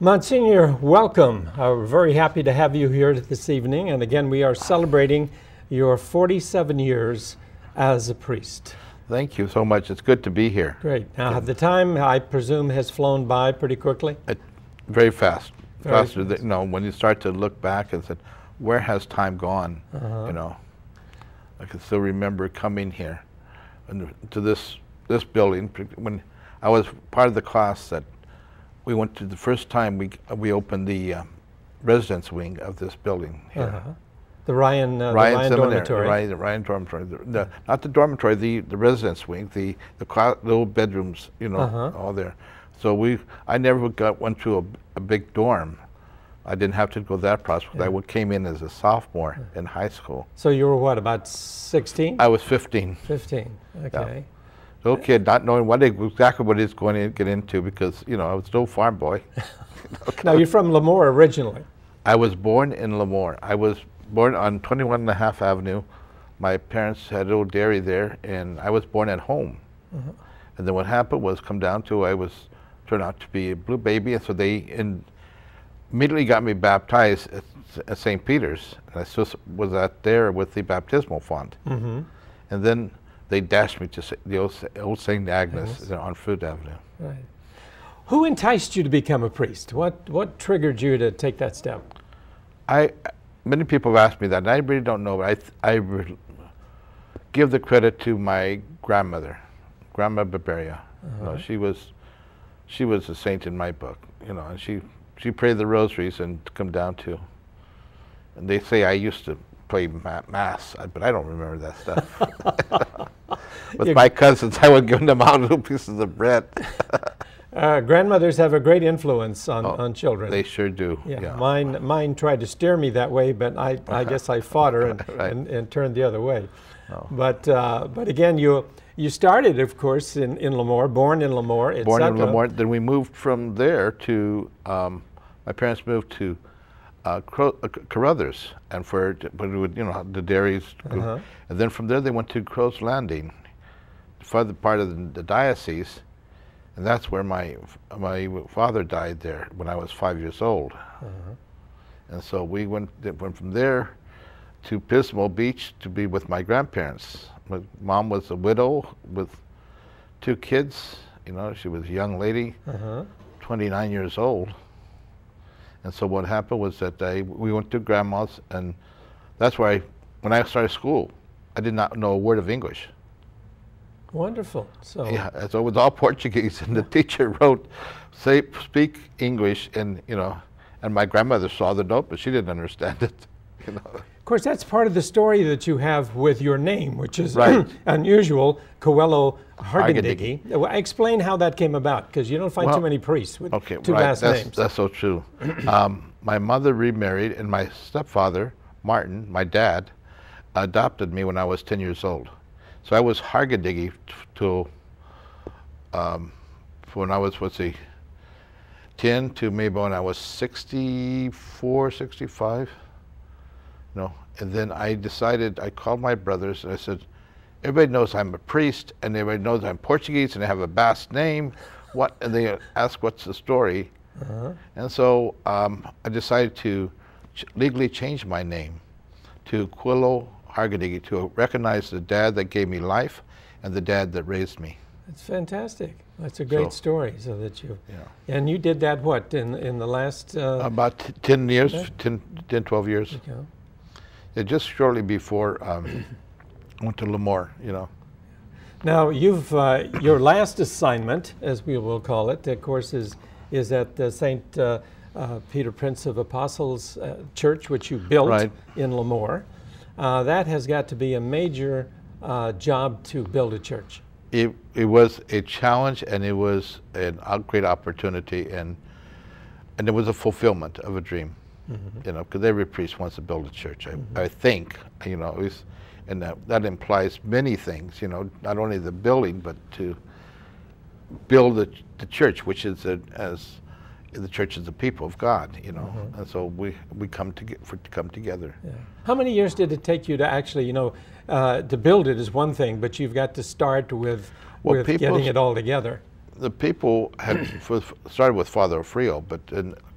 Monsignor, welcome. We're very happy to have you here this evening. And again, we are celebrating your 47 years as a priest. Thank you so much. It's good to be here. Great. Now, the time, I presume, has flown by pretty quickly? Very fast. Faster fast. than, when you start to look back and say, where has time gone? I can still remember coming here and to this building when I was part of the class that we went to the first time we opened the residence wing of this building here. The Ryan dormitory. The Ryan dormitory. Not the dormitory, the residence wing, the little bedrooms, all there. So I never went to a big dorm. I didn't have to go that process. Yeah. I came in as a sophomore in high school. So you were what, about 16? I was 15. 15, okay. Yeah. Little kid, not knowing exactly what he's going to get into because, I was still a farm boy. Now, you're from Lemoore originally. I was born in Lemoore. I was born on 21.5 Avenue. My parents had a little dairy there, and I was born at home. And then what happened was turned out to be a blue baby, and so they immediately got me baptized at St. Peter's. And I still was out there with the baptismal font. And then they dashed me to the old St. Agnes on Fruit Avenue. Right. Who enticed you to become a priest? What triggered you to take that step? Many people have asked me that, and I really don't know, but I give the credit to my grandmother, Grandma Barberia. She was a saint in my book, and she prayed the rosaries and come down to, and they say I used to play mass, but I don't remember that stuff. With my cousins, I would give them out little pieces of bread. Grandmothers have a great influence on children. They sure do. Yeah. Mine tried to steer me that way, but I guess I fought her and turned the other way. But again, you started, of course, in Lemoore, born in Lemoore. Born in Lemoore. Then we moved from there to, my parents moved to Carruthers, and the dairies. And then from there they went to Crow's Landing, further part of the diocese, and that's where my father died there when I was 5 years old. And so we went from there to Pismo Beach to be with my grandparents. My mom was a widow with 2 kids. She was a young lady, 29 years old. And so what happened was that we went to grandma's, and that's where when I started school, I did not know a word of English. Wonderful. So it was all Portuguese, and the teacher wrote, speak English, and and my grandmother saw the note, but she didn't understand it. Of course, that's part of the story that you have with your name, which is unusual, Coelho-Harguindeguy. Explain how that came about, because you don't find too many priests with two last names. That's so true. My mother remarried, and my stepfather, Martin, my dad, adopted me when I was 10 years old. So I was Harguindeguy till when I was, 10 to maybe when I was 64, 65. And then I called my brothers and I said, everybody knows I'm a priest and everybody knows I'm Portuguese and I have a Basque name. And they asked, what's the story? And so I decided to legally change my name to Coelho-Harguindeguy to recognize the dad that gave me life and the dad that raised me. That's fantastic. That's a great story. So that and you did that what in the last about 10 years, 12 years. Okay. Just shortly before I went to Lemoore, Now you've your last assignment, as we will call it, of course, is at the St. Peter Prince of Apostles Church, which you built in Lemoore. That has got to be a major job to build a church. It was a challenge, and it was a great opportunity, and it was a fulfillment of a dream. Because every priest wants to build a church. I think, and that implies many things. Not only the building, but to build the church, which is as the church is the people of God. And so we come together. Yeah. How many years did it take you to actually, to build it is one thing, but you've got to start with getting it all together. the people had started with Father Frio, but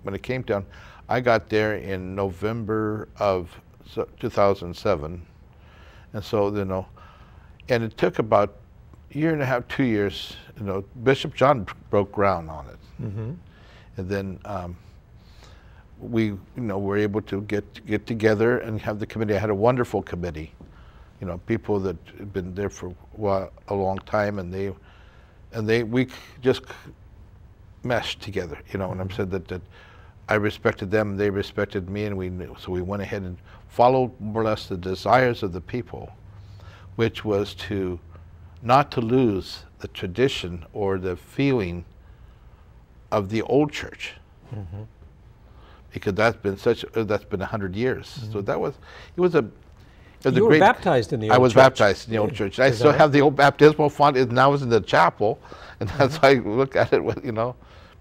when it came down, I got there in November of 2007, and so and it took about a year and a half, 2 years. Bishop John broke ground on it, and then we were able to get together and have the committee. I had a wonderful committee, people that had been there for a long time, and we just meshed together, and I said that I respected them, they respected me, and so we went ahead and followed more or less the desires of the people, which was not to lose the tradition or the feeling of the old church, because that's been 100 years. So you were baptized in the old church. I was baptized in the old church. I still have the old baptismal font. It now is in the chapel, and that's how I look at it,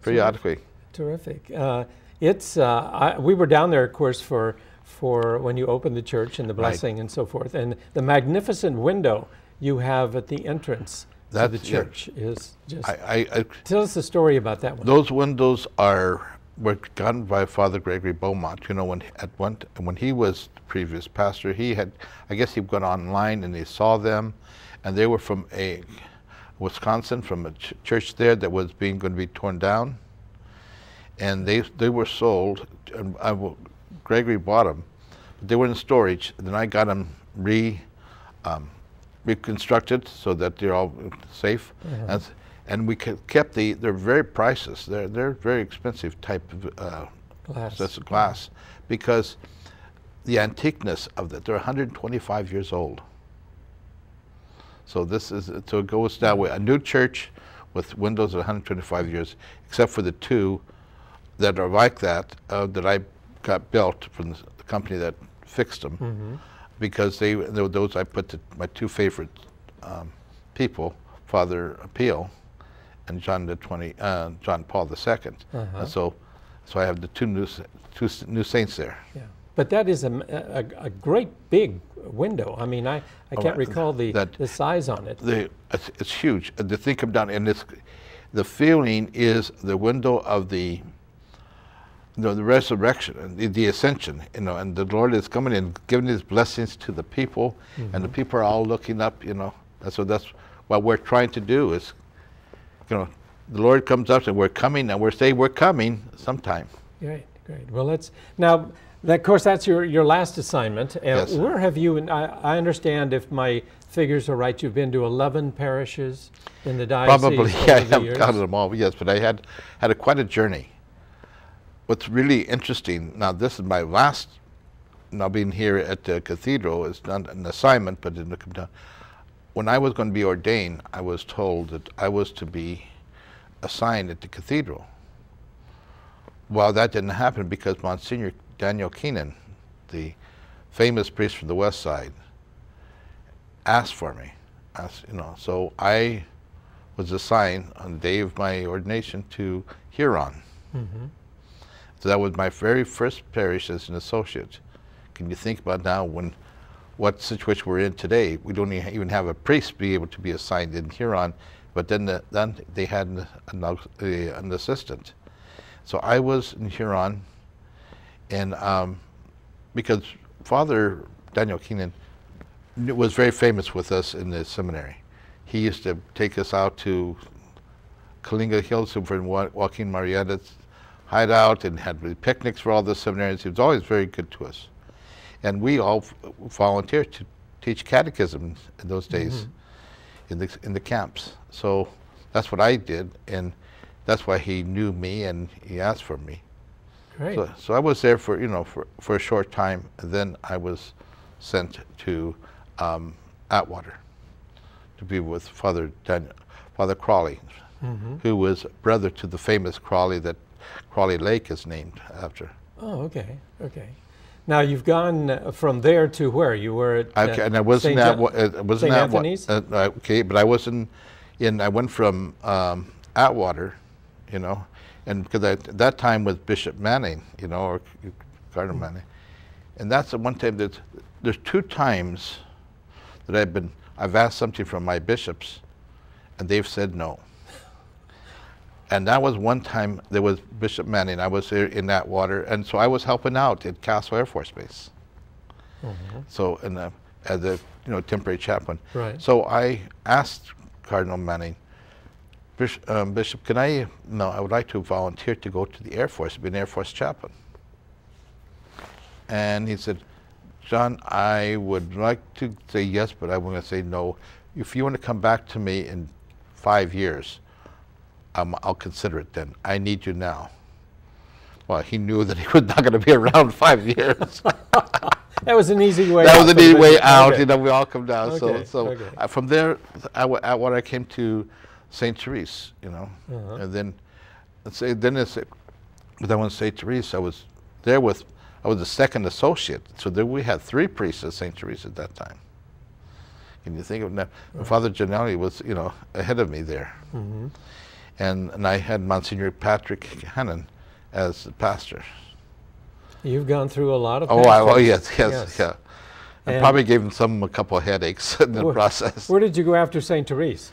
periodically. Terrific. We were down there, of course, for when you opened the church and the blessing and so forth, and the magnificent window you have at the entrance to the church is just. Tell us the story about that one. Those windows were gotten by Father Gregory Beaumont. When he was the previous pastor, I guess he'd gone online and he saw them, and they were from Wisconsin, from a church there that was going to be torn down, and they were sold. And Gregory bought them, but they were in storage. And then I got them reconstructed so that they're all safe, and we kept they're very priceless. They're very expensive type of glass, because the antiqueness of that. They're 125 years old. So it goes that way. A new church with windows of 125 years, except for the two that are like that that I got built from the company that fixed them, because they were those I put my two favorite people, Father Peel and John Paul II, and so I have the two new saints there. Yeah, but that is a great big window. I mean, I can't recall the size on it. It's huge. The thing come down, and the feeling is the window of the resurrection and the ascension, and the Lord is coming and giving His blessings to the people, and the people are all looking up, and so that's what we're trying to do is, the Lord comes up and we're coming, and we're coming sometime. Great. Well, now, of course, that's your last assignment. Yes. Where have you, and I understand, if my figures are right, you've been to 11 parishes in the diocese. Probably, yeah, I haven't counted them all, yes, but I had quite a journey. What's really interesting, now this is my last, now being here at the cathedral, is not an assignment, but when I was going to be ordained, I was told that I was to be assigned at the cathedral. Well, that didn't happen because Msgr Daniel Keenan, the famous priest from the West Side, asked for me. So I was assigned on the day of my ordination to Huron. So that was my very first parish as an associate. Can you think about now what situation we're in today? We don't even have a priest be able to be assigned in Huron, but then they had an assistant. So I was in Huron, and because Father Daniel Keenan was very famous with us in the seminary. He used to take us out to Kalinga Hills for Joaquin Marietta's hideout and had picnics for all the seminarians. He was always very good to us. And we all volunteered to teach catechism in those days in the camps. So that's what I did, and that's why he knew me and he asked for me. Great. So I was there for a short time, and then I was sent to Atwater to be with Father Crawley, who was brother to the famous Crawley that Crawley Lake is named after. Oh, okay. Now you've gone from there to where? You were at and I wasn't at St. Anthony's? Okay, but I wasn't I went from Atwater, and because at that time with Bishop Manning, or Cardinal Manning, and that's the one time there's two times that I've asked something from my bishops, and they've said no. And that was one time there was Bishop Manning. I was there in that water, and so I was helping out at Castle Air Force Base. So, as a temporary chaplain. Right. So I asked Cardinal Manning, Bishop, I would like to volunteer to go to the Air Force, be an Air Force chaplain. And he said, John, I would like to say yes, but I'm going to say no. If you want to come back to me in 5 years, I'll consider it then. I need you now. Well, he knew that he was not going to be around 5 years. That was an easy way out. That was an easy way out. Okay. We all come down. Okay. So from there, I came to St. Therese, and then but I went to St. Therese. I was the second associate. So there we had 3 priests at St. Therese at that time. Can you think of that? Father Gianelli was, ahead of me there. And I had Monsignor Patrick Hannon as the pastor. You've gone through a lot of yes. Yeah. I probably gave him a couple of headaches in the process. Where did you go after St. Therese?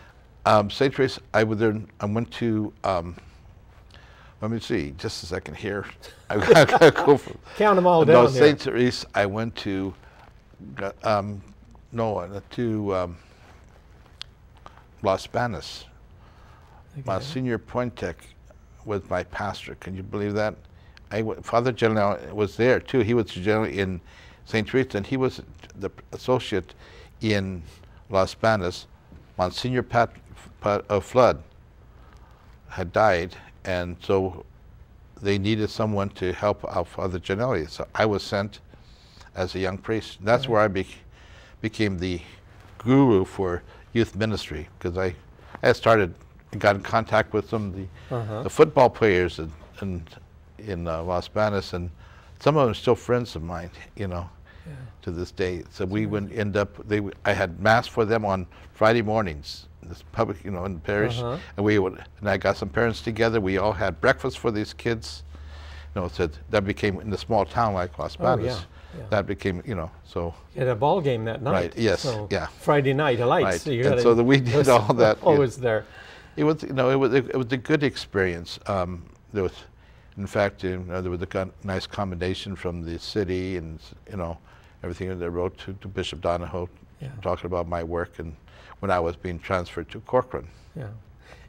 St. Therese, I went to, let me see, just a second here. Count them all down. No, St. Therese, I went to, Las Banas. Monsignor Pointek was my pastor. Can you believe that? Father Gianelli was there too. He was generally in St. Therese, and he was the associate in Las Banas. Monsignor Flood had died, and so they needed someone to help out Father Gianelli. So I was sent as a young priest. That's where I became the guru for youth ministry, because I got in contact with some of the football players in Las Banas, and some of them are still friends of mine, to this day. So we would end up, I had mass for them on Friday mornings, this public, in the parish, and I got some parents together. We all had breakfast for these kids. So that became, in a small town like Las Banas, that became, so. You had a ball game that night. Right, yes, so Friday night, lights. Right, so and so we did all that. Always there. It was, it was a good experience. There was, in fact, there was a nice commendation from the city, and everything that they wrote to Bishop Donahoe, talking about my work and when I was being transferred to Corcoran. Yeah,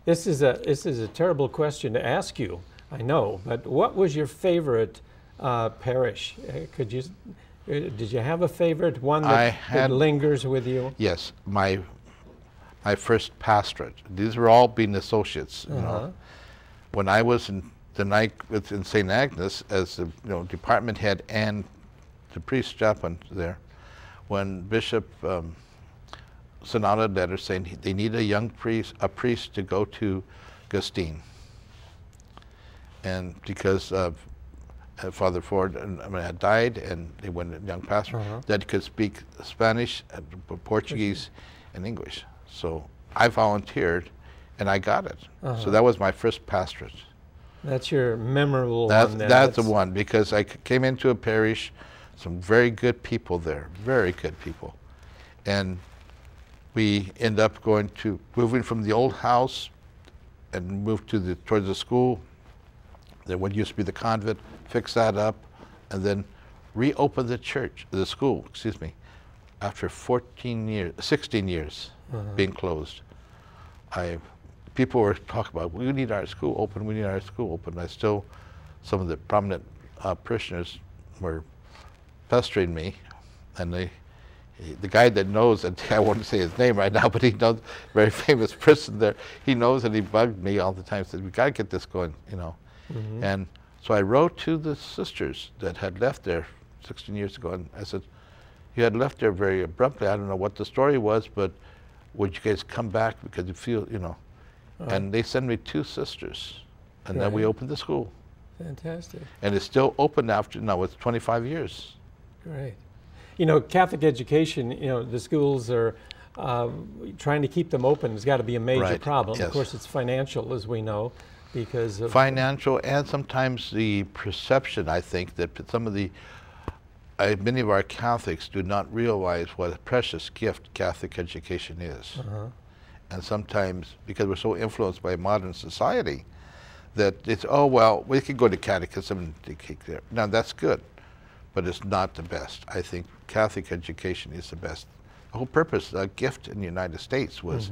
this is a terrible question to ask you, I know, but what was your favorite parish? Did you have a favorite one that lingers with you? Yes, my first pastorate. These were all being associates. When I was in St. Agnes as the department head and the priest chaplain there, when Bishop sent out a letter saying they need a priest to go to Gustine, and because Father Ford had died, and they wanted a young pastor that could speak Spanish, Portuguese, and English. So I volunteered, and I got it. So that was my first pastorate. That's your memorable one. That's the one, because I came into a parish, some very good people there, very good people. And we end up moving from the old house and moved towards the school. Then what used to be the convent, fix that up, and then reopen the school, after 16 years being closed. People were talking about, we need our school open, we need our school open. Some of the prominent parishioners were pestering me, and the guy that knows, and I won't say his name right now, but he knows, very famous person there, he knows, and he bugged me all the time, said, we got to get this going, And so I wrote to the sisters that had left there 16 years ago, and I said, you had left there very abruptly. I don't know what the story was, but would you guys come back because you feel, And they sent me 2 sisters, and then we opened the school. Fantastic. And it's still open after, now it's 25 years. Great. Catholic education, the schools are trying to keep them open. It's got to be a major problem. Yes. Of course, it's financial, as we know, because of financial, and sometimes the perception, I think, that many of our Catholics do not realize what a precious gift Catholic education is. And sometimes, because we're so influenced by modern society, that it's, oh, well, we could go to catechism and take there. Now, that's good, but it's not the best. I think Catholic education is the best. The whole purpose, the gift in the United States was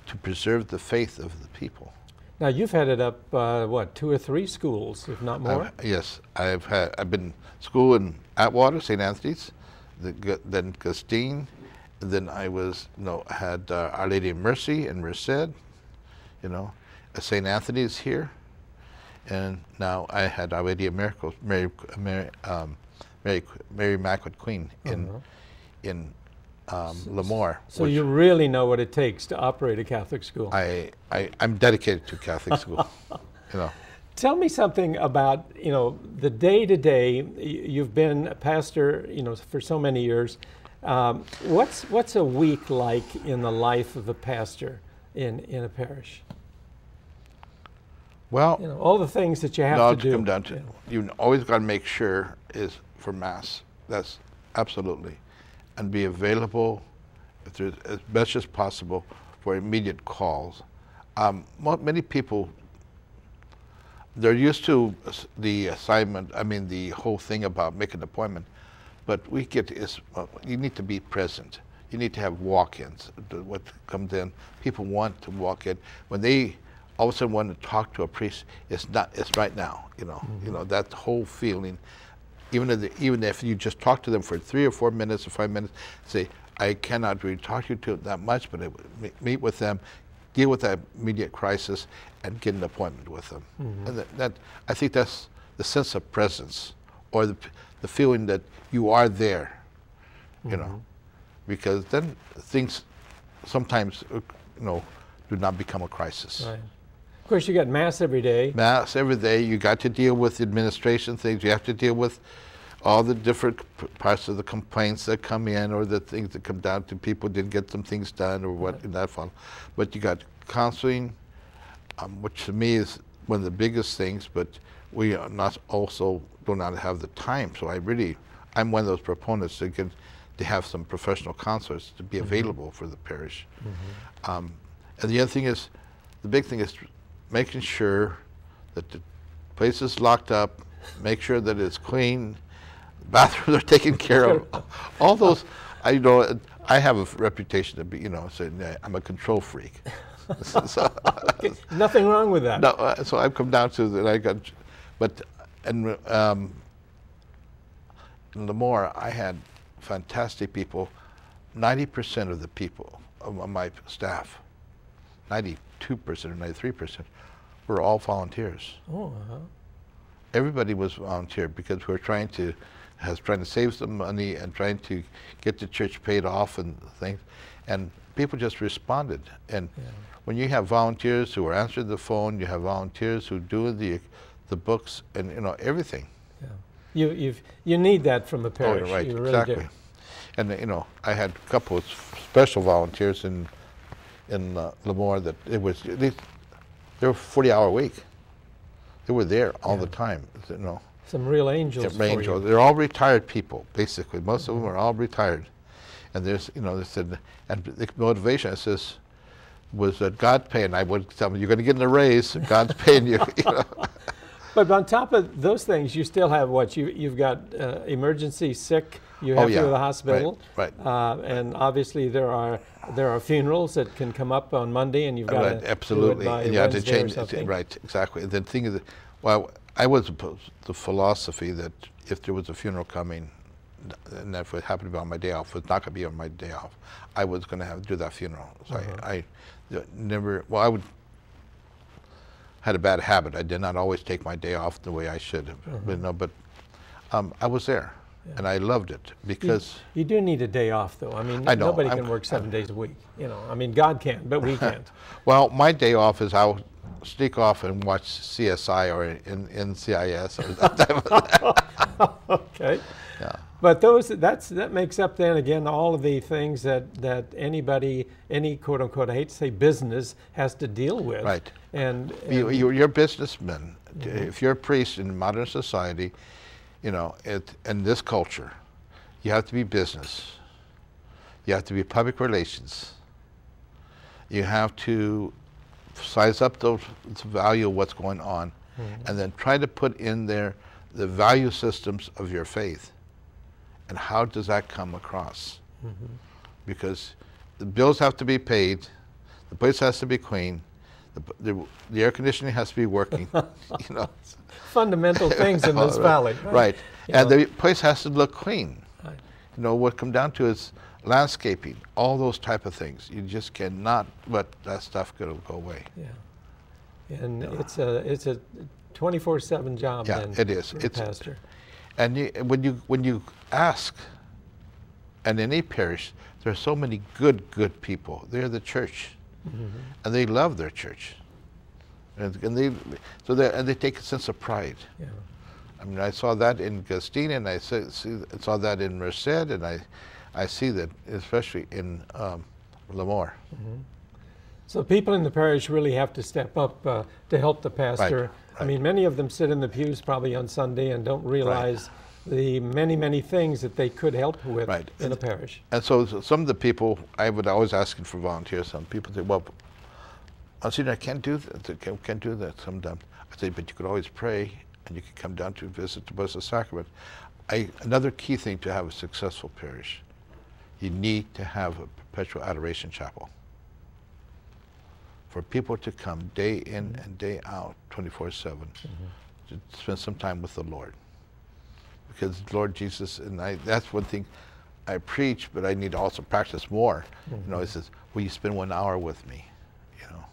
to preserve the faith of the people. Now, you've headed up, what, 2 or 3 schools, if not more? Yes, I've been school in Atwater, St. Anthony's, then Castine, and then I was, had Our Lady of Mercy in Merced, St. Anthony's here, and now I had Our Lady of Miracles, Mary Immaculate Queen in Lemoore. So you really know what it takes to operate a Catholic school. I'm dedicated to Catholic school. Tell me something about the day-to-day. You've been a pastor for so many years. What's a week like in the life of a pastor in a parish? Well, all the things that you have to do. Come down to you always got to make sure is for Mass. That's absolutely, and be available if there's, as best as possible for immediate calls. Many people, they're used to the assignment. I mean, the whole thing about making an appointment, but we get is you need to be present. You need to have walk-ins. What comes in, people want to walk in when they all of a sudden want to talk to a priest. It's right now. That whole feeling. Even if you just talk to them for 3 or 4 minutes or 5 minutes, say, I cannot really talk to you that much, but I meet with them, deal with that immediate crisis, and get an appointment with them. And that I think that's the sense of presence, or the feeling that you are there, because then things sometimes, do not become a crisis. Right. Of course, you got Mass every day. Mass every day. You got to deal with administration things. You have to deal with all the different parts of the complaints that come in, or the things that come down to people didn't get some things done, or what in that fall. But you got counseling, which to me is one of the biggest things. But we are not also do not have the time. So I'm one of those proponents to have some professional counselors to be available for the parish. And the other thing is, the big thing is making sure that the place is locked up, make sure that it's clean, bathrooms are taken care of. All those, I have a reputation to be, saying I'm a control freak. Okay. Nothing wrong with that. No, so I've come down to that. In Lemoore, I had fantastic people. 90% of the people of my staff, 92% or 93%, were all volunteers. Oh, Everybody was volunteer because we were trying to save some money and trying to get the church paid off and things, and people just responded. And when you have volunteers who are answering the phone, you have volunteers who do the books and everything. Yeah, you need that from the parish. Oh, right, you really exactly. do. And I had a couple of special volunteers in Lemoore that they were 40-hour a week. They were there all the time. Some real angels. For you. They're all retired people, basically. Most of them are all retired. And there's, they said, and the motivation was that God paying. I would tell them, you're going to get in a raise. God's paying you. But on top of those things, you still have what? You've got emergency sick. You have to go to the hospital. Right. And obviously there are funerals that can come up on Monday, and you've got to absolutely. do it by and you have to Wednesday change it. Right. Exactly. The thing is, I was the philosophy that if there was a funeral coming, and if it happened to be on my day off, it was not going to be on my day off. I was going to have to do that funeral. So I never. Well, I had a bad habit. I did not always take my day off the way I should have. But I was there, and I loved it because you do need a day off, though. I mean, nobody can work 7 days a week. I mean, God can, but we can't. Well, my day off is I'll sneak off and watch CSI or NCIS or that type of Okay. Yeah. But that makes up then again all of the things that any quote unquote, I hate to say business, has to deal with. Right. And you're businessmen. If you're a priest in modern society, in this culture, you have to be business. You have to be public relations. You have to size up the value of what's going on, and then try to put in there the value systems of your faith. And how does that come across? Because the bills have to be paid, the place has to be clean, the air conditioning has to be working, you know. Fundamental things in this valley. Right. And the place has to look clean. Right. You know, what come down to is landscaping, all those type of things. You just cannot let that stuff go away. Yeah. And it's a 24/7 job. Yeah, then it is. For it's a pastor. And when you ask, and in any parish, there are so many good people. They're the church, and they love their church, and they take a sense of pride. Yeah. I mean, I saw that in Gustine, and I saw that in Merced, and I see that especially in Lemoore. So people in the parish really have to step up to help the pastor. Right. I mean, many of them sit in the pews probably on Sunday and don't realize the many things that they could help with in a parish. And so some of the people, I would always ask for volunteers. Some people say, well, I can't do that. Can't do that sometimes. I say, but you could always pray, and you could come down to visit the Blessed Sacrament. Another key thing to have a successful parish, you need to have a perpetual adoration chapel. For people to come day in and day out, 24/7, to spend some time with the Lord. Because Lord Jesus, and that's one thing I preach, but I need to also practice more. You know, he says, will you spend 1 hour with me? You know,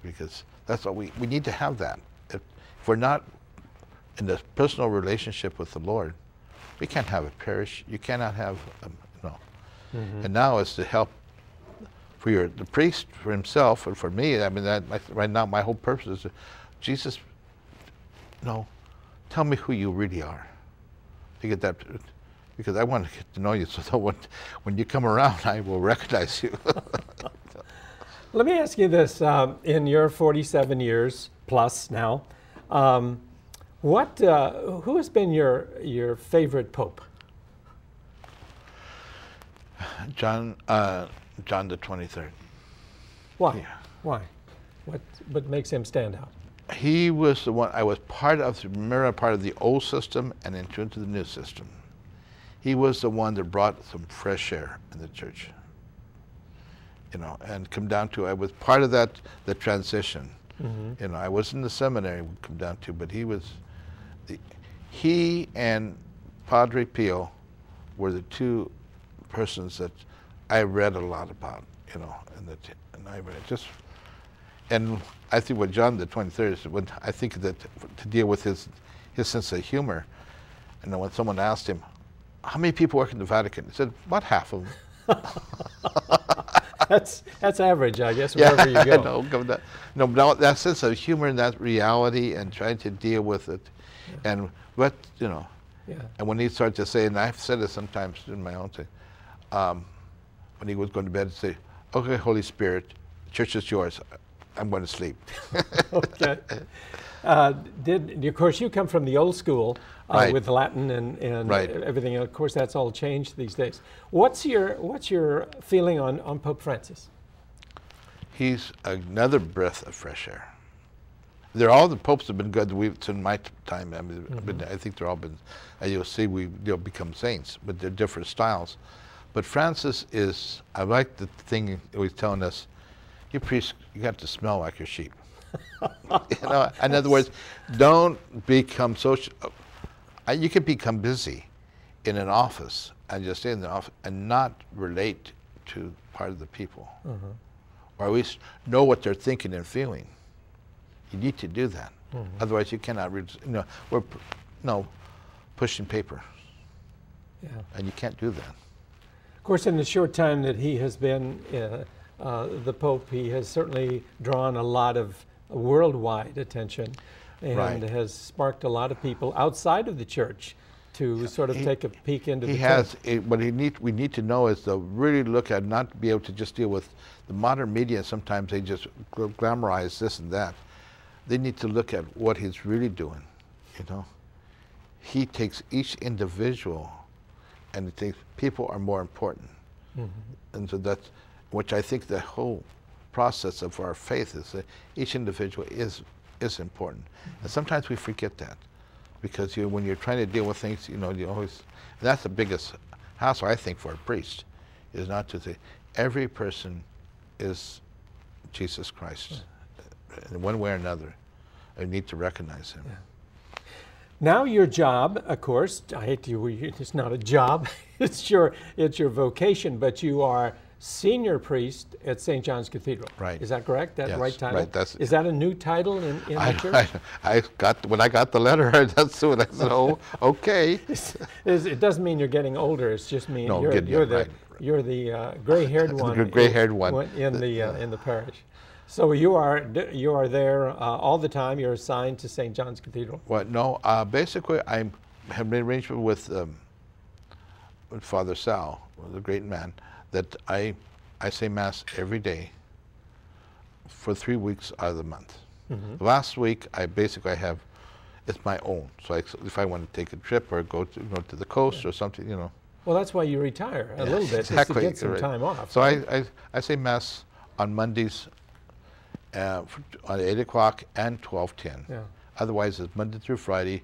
because that's what we need to have that. If we're not in this personal relationship with the Lord, we can't have a parish. You cannot have, And now it's to help for the priest, for himself, and for me. I mean, right now my whole purpose is, Jesus, tell me who you really are. To get that, because I want to get to know you, so that when you come around, I will recognize you. Let me ask you this: in your 47 years plus now, who has been your favorite pope? John the 23rd. Why? Yeah. Why? What makes him stand out? He was the one. I was part of the old system and into the new system. He was the one that brought some fresh air in the church. You know, and come down to, I was part of the transition. You know, I was in the seminary, come down to, but he and Padre Pio were the two persons that I read a lot about, you know, and I read just, and I think what John the 23rd is, when I think that to deal with his sense of humor, and then when someone asked him, how many people work in the Vatican? He said, about half of them. That's average, I guess, wherever you go. No, that sense of humor and that reality and trying to deal with it, and what, you know, and when he started to say, and I've said it sometimes in my own thing, when he was going to bed, say, okay, Holy Spirit, the church is yours. I'm going to sleep. Okay. Of course, you come from the old school with Latin and everything. Of course, that's all changed these days. What's your feeling on Pope Francis? He's another breath of fresh air. All the popes have been good. In my time, I mean, I think they're all been. You'll see, they'll become saints, but they're different styles. But Francis is. I like the thing he was telling us. You priests, you got to smell like your sheep. You know, in other words, don't become social. You can become busy in an office and just stay in the office and not relate to part of the people, or at least know what they're thinking and feeling. You need to do that. Otherwise, you cannot. We're pushing paper, and you can't do that. Of course, in the short time that he has been the Pope, he has certainly drawn a lot of worldwide attention and has sparked a lot of people outside of the church to sort of take a peek into the church. What we need to know is to really look at, not be able to just deal with the modern media. Sometimes they just glamorize this and that. They need to look at what he's really doing, you know. He takes each individual and he thinks people are more important. And so that's, which I think the whole process of our faith is that each individual is is important. And sometimes we forget that because when you're trying to deal with things, you always, that's the biggest hassle, I think, for a priest, is not to say, every person is Jesus Christ in one way or another. I need to recognize him. Yeah. Now your job, of course, I hate to, it's not a job, it's your vocation, but you are senior priest at St. John's Cathedral. Right. Is that correct? That yes, right title? Right. Is that a new title in the church? When I got the letter, that's what I said, oh, okay. It doesn't mean you're getting older, it's just mean no, you're the gray-haired one. The gray-haired one. In the parish. So you are there all the time. You're assigned to St. John's Cathedral. Well, no. Basically, I have made arrangement with Father Sal, the great man, that I say Mass every day for 3 weeks out of the month. Mm-hmm. Last week, I have, it's my own. So if I want to take a trip or go to the coast or something, Well, that's why you retire a little bit, exactly, just to get some time off. So I say Mass on Mondays on 8 o'clock and 12:10. Yeah. Otherwise, it's Monday through Friday,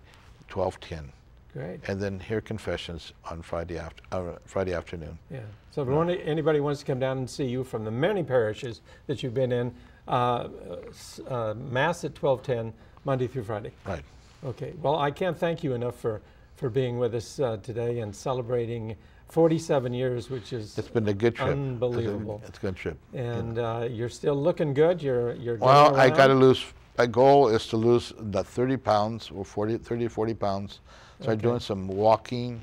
12:10. Great. And then hear confessions on Friday afternoon. Yeah. So if anybody wants to come down and see you from the many parishes that you've been in, Mass at 12:10, Monday through Friday. Right. Okay. Well, I can't thank you enough for being with us today and celebrating 47 years, which is it's been a good trip. Unbelievable. It's a good trip. And you're still looking good. You're well, I got to lose. My goal is to lose the 30 pounds or 30 or 40 pounds. So I'm doing some walking,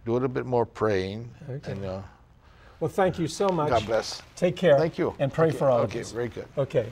do a little bit more praying. Okay. And, well, thank you so much. God bless. Take care. Thank you. And pray for all of us. Okay, very good. Okay.